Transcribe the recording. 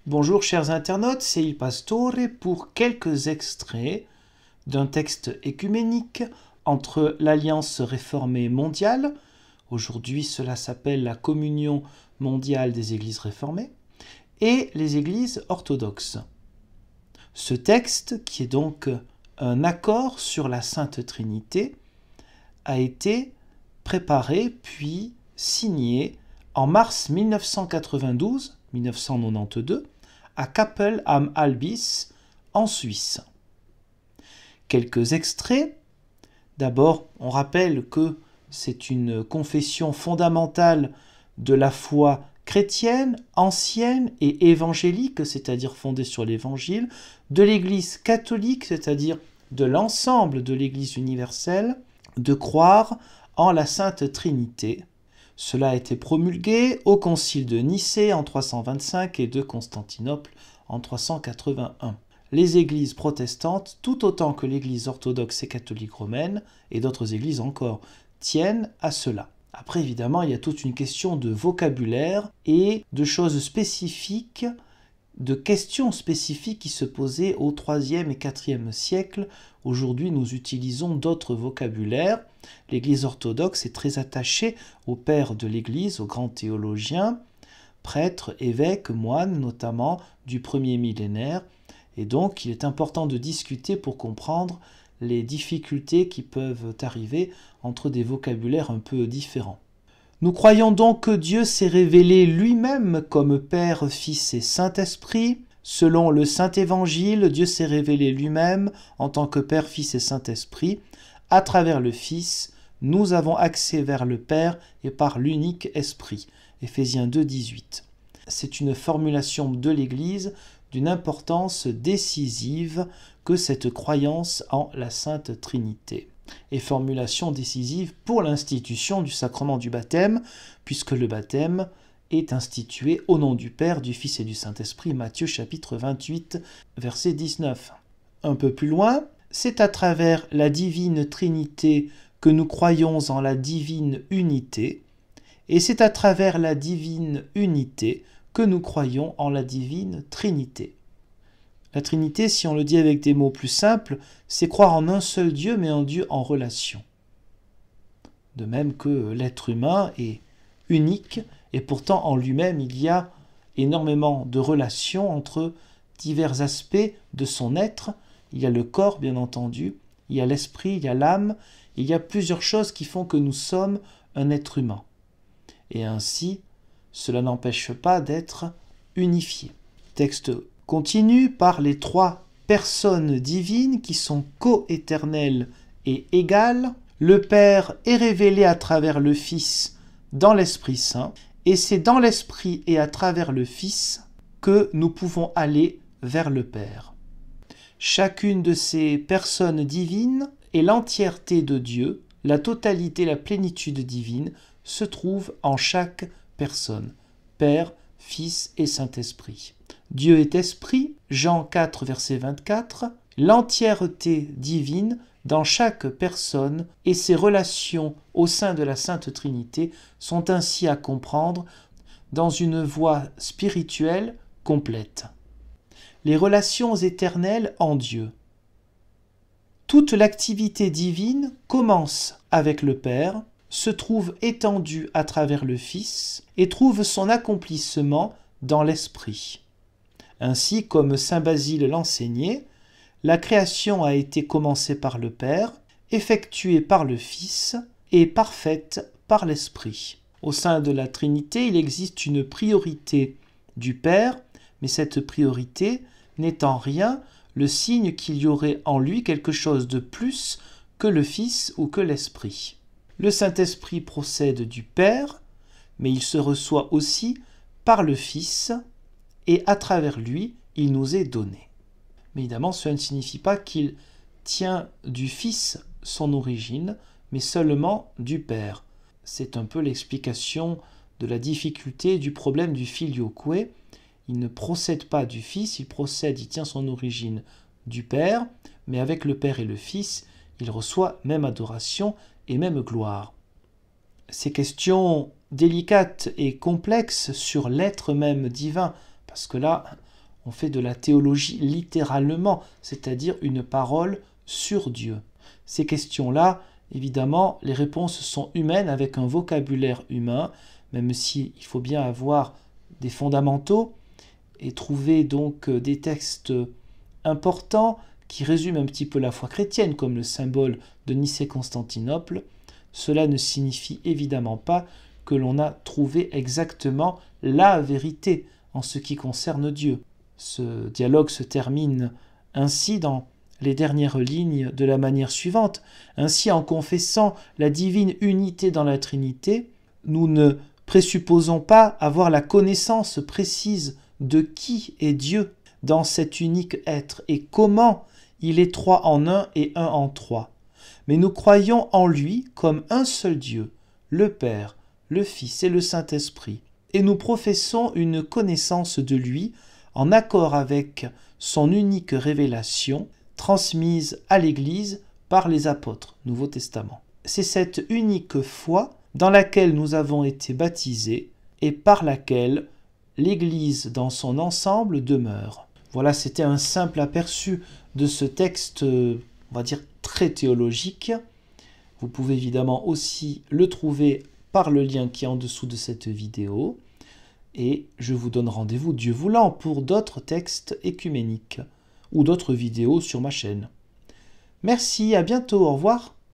Bonjour chers internautes, c'est Il Pastore pour quelques extraits d'un texte écuménique entre l'Alliance réformée mondiale, aujourd'hui cela s'appelle la Communion mondiale des Églises réformées, et les Églises orthodoxes. Ce texte, qui est donc un accord sur la Sainte Trinité, a été préparé puis signé en mars 1992 à Kappel am Albis, en Suisse. Quelques extraits. D'abord, on rappelle que c'est une confession fondamentale de la foi chrétienne, ancienne et évangélique, c'est-à-dire fondée sur l'Évangile, de l'Église catholique, c'est-à-dire de l'ensemble de l'Église universelle, de croire en la Sainte Trinité. Cela a été promulgué au Concile de Nicée en 325 et de Constantinople en 381. Les églises protestantes, tout autant que l'Église orthodoxe et catholique romaine, et d'autres églises encore, tiennent à cela. Après, évidemment, il y a toute une question de vocabulaire et de choses spécifiques, de questions spécifiques qui se posaient au IIIe et IVe siècle. Aujourd'hui, nous utilisons d'autres vocabulaires. L'Église orthodoxe est très attachée aux pères de l'Église, aux grands théologiens, prêtres, évêques, moines, notamment du premier millénaire. Et donc, il est important de discuter pour comprendre les difficultés qui peuvent arriver entre des vocabulaires un peu différents. Nous croyons donc que Dieu s'est révélé lui-même comme Père, Fils et Saint-Esprit. Selon le Saint-Évangile, Dieu s'est révélé lui-même en tant que Père, Fils et Saint-Esprit. À travers le Fils, nous avons accès vers le Père et par l'unique Esprit. Éphésiens 2, 18. C'est une formulation de l'Église d'une importance décisive que cette croyance en la Sainte Trinité. Et formulation décisive pour l'institution du sacrement du baptême, puisque le baptême est institué au nom du Père, du Fils et du Saint-Esprit, Matthieu chapitre 28, verset 19. Un peu plus loin, c'est à travers la divine Trinité que nous croyons en la divine unité, et c'est à travers la divine unité que nous croyons en la divine Trinité. La Trinité, si on le dit avec des mots plus simples, c'est croire en un seul Dieu, mais en Dieu en relation. De même que l'être humain est unique, et pourtant en lui-même il y a énormément de relations entre divers aspects de son être. Il y a le corps, bien entendu, il y a l'esprit, il y a l'âme, il y a plusieurs choses qui font que nous sommes un être humain. Et ainsi, cela n'empêche pas d'être unifié. Texte continue par les trois personnes divines qui sont coéternelles et égales. Le Père est révélé à travers le Fils dans l'Esprit Saint, et c'est dans l'Esprit et à travers le Fils que nous pouvons aller vers le Père. Chacune de ces personnes divines est l'entièreté de Dieu, la totalité, la plénitude divine se trouve en chaque personne, Père, Fils et Saint-Esprit. Dieu est esprit, Jean 4, verset 24, l'entièreté divine dans chaque personne et ses relations au sein de la Sainte Trinité sont ainsi à comprendre dans une voie spirituelle complète. Les relations éternelles en Dieu. Toute l'activité divine commence avec le Père, se trouve étendue à travers le Fils et trouve son accomplissement dans l'Esprit. Ainsi, comme saint Basile l'enseignait, la création a été commencée par le Père, effectuée par le Fils et parfaite par l'Esprit. Au sein de la Trinité, il existe une priorité du Père, mais cette priorité n'est en rien le signe qu'il y aurait en lui quelque chose de plus que le Fils ou que l'Esprit. Le Saint-Esprit procède du Père, mais il se reçoit aussi par le Fils, et à travers lui, il nous est donné. Mais évidemment, cela ne signifie pas qu'il tient du Fils son origine, mais seulement du Père. C'est un peu l'explication de la difficulté du problème du filioque. Il ne procède pas du Fils, il tient son origine du Père, mais avec le Père et le Fils, il reçoit même adoration et même gloire. Ces questions délicates et complexes sur l'être même divin, parce que là, On fait de la théologie littéralement, c'est-à-dire une parole sur Dieu. Ces questions-là, évidemment, les réponses sont humaines avec un vocabulaire humain, même si il faut bien avoir des fondamentaux et trouver donc des textes importants qui résument un petit peu la foi chrétienne, comme le symbole de Nicée-Constantinople. Cela ne signifie évidemment pas que l'on a trouvé exactement la vérité en ce qui concerne Dieu. Ce dialogue se termine ainsi dans les dernières lignes de la manière suivante. Ainsi, en confessant la divine unité dans la Trinité, nous ne présupposons pas avoir la connaissance précise de qui est Dieu dans cet unique être et comment il est trois en un et un en trois. Mais nous croyons en lui comme un seul Dieu, le Père, le Fils et le Saint-Esprit, et nous professons une connaissance de lui en accord avec son unique révélation transmise à l'Église par les apôtres, Nouveau Testament. C'est cette unique foi dans laquelle nous avons été baptisés et par laquelle l'Église dans son ensemble demeure. Voilà, c'était un simple aperçu de ce texte, on va dire, très théologique. Vous pouvez évidemment aussi le trouver par le lien qui est en dessous de cette vidéo. Et je vous donne rendez-vous, Dieu voulant, pour d'autres textes écuméniques ou d'autres vidéos sur ma chaîne. Merci, à bientôt, au revoir.